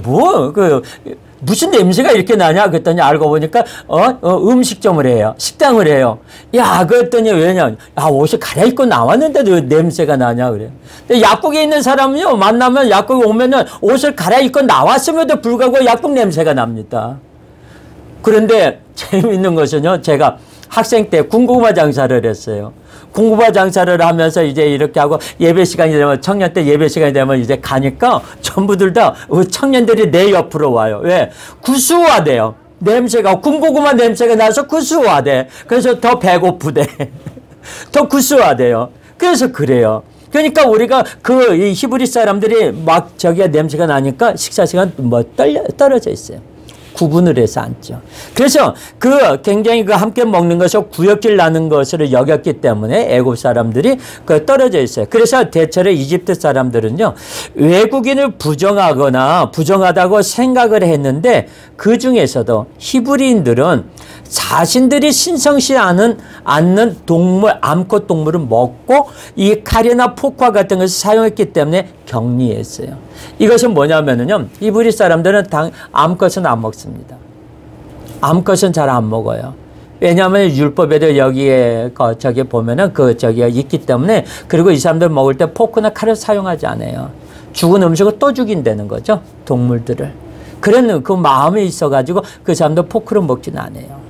무슨 냄새가 이렇게 나냐? 그랬더니 알고 보니까, 음식점을 해요. 식당을 해요. 야, 그랬더니 왜냐? 옷을 갈아입고 나왔는데도 냄새가 나냐? 그래요. 근데 약국에 있는 사람은요, 만나면 약국에 오면은 옷을 갈아입고 나왔음에도 불구하고 약국 냄새가 납니다. 그런데 재미있는 것은요, 제가 학생 때 군고구마 장사를 했어요. 군고구마 장사를 하면서 이제 이렇게 하고 예배 시간이 되면 청년 때 예배 시간이 되면 이제 가니까 전부들 다 청년들이 내 옆으로 와요. 왜? 구수하대요. 냄새가 군고구마 냄새가 나서 구수하대. 그래서 더 배고프대. 더 구수하대요. 그래서 그래요. 그러니까 우리가 이 히브리 사람들이 막 저기가 냄새가 나니까 식사 시간 떨어져 있어요. 구분을 해서 앉죠. 그래서 굉장히 함께 먹는 것을 구역질 나는 것으로 여겼기 때문에 애굽 사람들이 떨어져 있어요. 그래서 대체로 이집트 사람들은요, 외국인을 부정하다고 생각을 했는데 그 중에서도 히브리인들은 자신들이 신성시 않는 동물, 암컷 동물을 먹고 이 칼이나 포크와 같은 것을 사용했기 때문에 격리했어요. 이것은 뭐냐면요, 히브리 사람들은 암컷은 안 먹습니다. 암컷은 잘 안 먹어요. 왜냐하면 율법에도 여기에 저기 보면은 저기가 있기 때문에. 그리고 이 사람들 먹을 때 포크나 칼을 사용하지 않아요. 죽은 음식을 또 죽인다는 거죠, 동물들을. 그런 그 마음이 있어가지고 그 사람들 포크를 먹지는 않아요.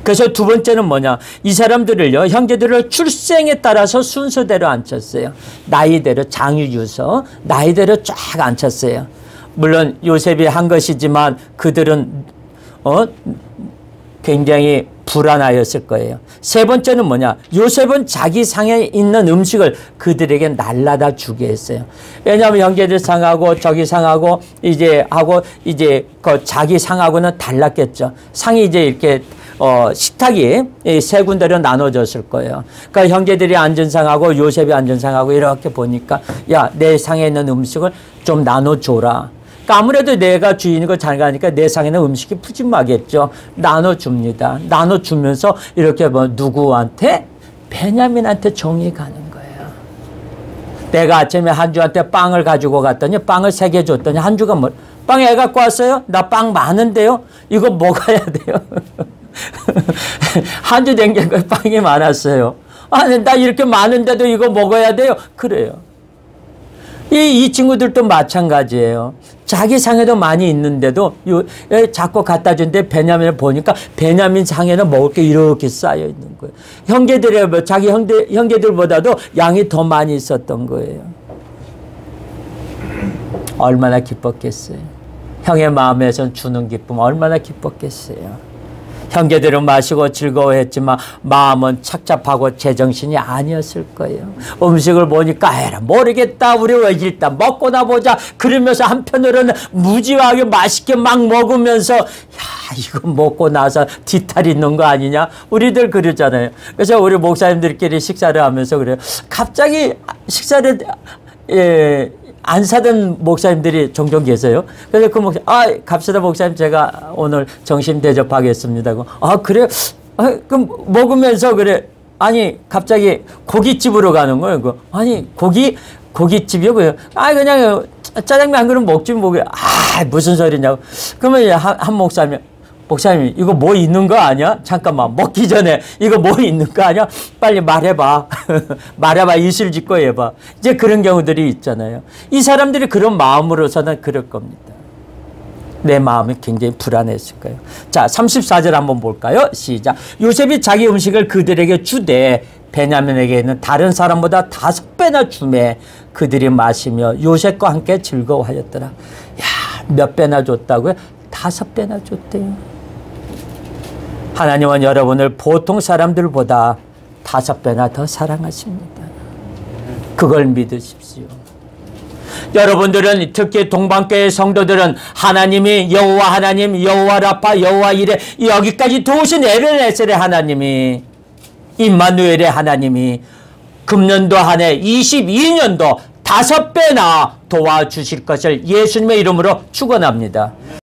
그래서 두 번째는 뭐냐? 이 사람들을요, 형제들을 출생에 따라서 순서대로 앉혔어요. 나이대로, 장유유서 나이대로 쫙 앉혔어요. 물론 요셉이 한 것이지만 그들은 굉장히 불안하였을 거예요. 세 번째는 뭐냐? 요셉은 자기 상에 있는 음식을 그들에게 날라다 주게 했어요. 왜냐하면 형제들 상하고 저기 상하고 이제 자기 상하고는 달랐겠죠. 상이 이제 이렇게 식탁이 세 군데로 나눠졌을 거예요. 그러니까 형제들이 앉은 상하고 요셉이 앉은 상하고 이렇게 보니까, 야, 내 상에 있는 음식을 좀 나눠줘라. 그러니까 아무래도 내가 주인인 걸 잘 가니까 내 상에는 음식이 푸짐하겠죠. 나눠줍니다. 나눠주면서 이렇게 누구한테? 베냐민한테 정이 가는 거예요. 내가 아침에 한주한테 빵을 가지고 갔더니 빵을 3개 줬더니 한주가 빵 애 갖고 왔어요? 나 빵 많은데요? 이거 먹어야 돼요. 한주 된 게 빵이 많았어요. 나 이렇게 많은데도 이거 먹어야 돼요? 그래요. 이 친구들도 마찬가지예요. 자기 상에도 많이 있는데도 자꾸 갖다 준데 베냐민을 보니까 베냐민 상에는 먹을 게 이렇게 쌓여 있는 거예요. 자기 형제들보다도 양이 더 많이 있었던 거예요. 얼마나 기뻤겠어요. 형의 마음에선 주는 기쁨 얼마나 기뻤겠어요. 형제들은 마시고 즐거워했지만 마음은 착잡하고 제정신이 아니었을 거예요. 음식을 보니까 에라 모르겠다, 우리 왜 일단 먹고나 보자 그러면서 한편으로는 무지하게 맛있게 막 먹으면서, 야, 이거 먹고 나서 뒤탈 있는 거 아니냐, 우리들 그러잖아요. 그래서 우리 목사님들끼리 식사를 하면서 그래요. 갑자기 식사를 안 사던 목사님들이 종종 계세요. 그래서 그 목사님, 갑시다 목사님, 제가 오늘 점심 대접하겠습니다. 그래요? 그럼 먹으면서 그래. 아니, 갑자기 고깃집으로 가는 거예요. 아니, 고깃집이요? 그냥 짜장면 한 그릇 먹지 뭐. 무슨 소리냐고. 그러면 한 목사님이, 목사님 이거 뭐 있는 거 아니야? 잠깐만 먹기 전에 이거 뭐 있는 거 아니야? 빨리 말해봐. 말해봐. 이슬 짓고 해봐. 이제 그런 경우들이 있잖아요. 이 사람들이 그런 마음으로서는 그럴 겁니다. 내 마음이 굉장히 불안했을 거예요. 자, 34절 한번 볼까요? 시작. 요셉이 자기 음식을 그들에게 주되 베냐민에게는 다른 사람보다 5배나 주매 그들이 마시며 요셉과 함께 즐거워하였더라. 야, 몇 배나 줬다고요? 5배나 줬대요. 하나님은 여러분을 보통 사람들보다 5배나 더 사랑하십니다. 그걸 믿으십시오. 여러분들은 특히 동방교회 성도들은 하나님이 여호와 하나님, 여호와 라파, 여호와 이레 여기까지 도우신 에베네셀의 하나님이 임마누엘의 하나님이 금년도 한 해 22년도 5배나 도와주실 것을 예수님의 이름으로 축원합니다.